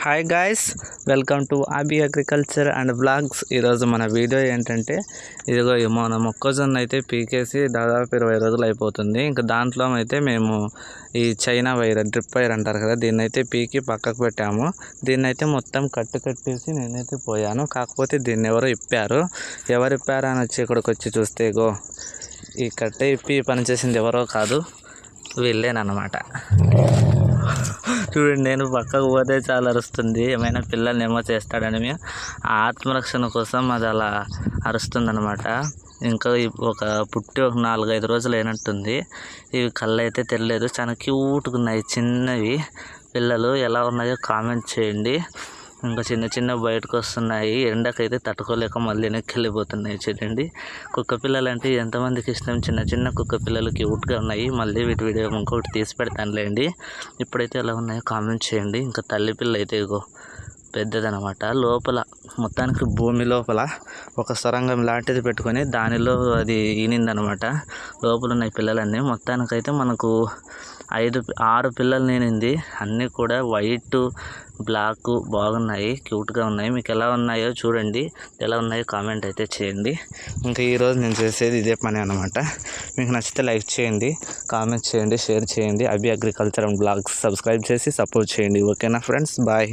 Hi guys, welcome to ఆబీ agriculture and blogs. ఈరోజు మన వీడియో ఏంటంటే, ఇదిగో మన మొక్కజొన్న అయితే పీకేసి దాదాపు 20 రోజులు అయిపోతుంది. ఇంకా దాంట్లో అయితే మేము ఈ చైనా వైర్, డ్రిప్ వైర్ అంటారు కదా, దీన్ని అయితే పీకి పక్కకు పెట్టాము. దీన్ని అయితే మొత్తం కట్టేసి నేనైతే పోయాను. కాకపోతే దీన్ని ఎవరో ఇప్పారు. ఎవరు ఇప్పారు అని వచ్చి ఇక్కడికి వచ్చి చూస్తే ఇగో ఈ కట్టె ఇప్పి పనిచేసింది ఎవరో కాదు, వీళ్ళేనమాట. చూడండి, నేను పక్కకు పోతే చాలా అరుస్తుంది. ఏమైనా పిల్లల్ని ఏమో చేస్తాడని ఆ ఆత్మరక్షణ కోసం అది అలా అరుస్తుందన్నమాట. ఇంకా ఒక 4-5 రోజులు అయినట్టుంది. ఇవి కళ్ళు అయితే తెలియలేదు, చాలా క్యూట్గా ఉన్నాయి చిన్నవి పిల్లలు. ఎలా ఉన్నాయో కామెంట్ చేయండి. ఇంకా చిన్న బయటకు వస్తున్నాయి. ఎండకైతే తట్టుకోలేక మళ్ళీ వెనక్కి వెళ్ళిపోతున్నాయి. చూడండి, కుక్క పిల్లలు అంటే ఎంతమందికి ఇష్టం. చిన్న కుక్క పిల్లలు క్యూట్గా ఉన్నాయి. మళ్ళీ వీటి వీడియో ఇంకొకటి తీసి పెడతానులేండి. ఇప్పుడైతే ఎలా ఉన్నాయో కామెంట్ చేయండి. ఇంకా తల్లి పిల్ల అయితే ఇగో పెద్దదనమాట. లోపల మొత్తానికి భూమి లోపల ఒక సొరంగం లాంటిది పెట్టుకొని దానిలో అది ఈనిందనమాట. లోపల ఉన్నాయి పిల్లలన్నీ. మొత్తానికైతే మనకు 6 పిల్లలు నేనింది. అన్నీ కూడా వైట్, బ్లాక్ బాగున్నాయి, క్యూట్గా ఉన్నాయి. మీకు ఎలా ఉన్నాయో చూడండి, ఎలా ఉన్నాయో కామెంట్ అయితే చేయండి. ఇంకా ఈరోజు నేను చేసేది ఇదే పని అనమాట. మీకు నచ్చితే లైక్ చేయండి, కామెంట్ చేయండి, షేర్ చేయండి. అబీ అగ్రికల్చర్ అండ్ బ్లాగ్స్ సబ్స్క్రైబ్ చేసి సపోర్ట్ చేయండి. ఓకేనా ఫ్రెండ్స్, బాయ్.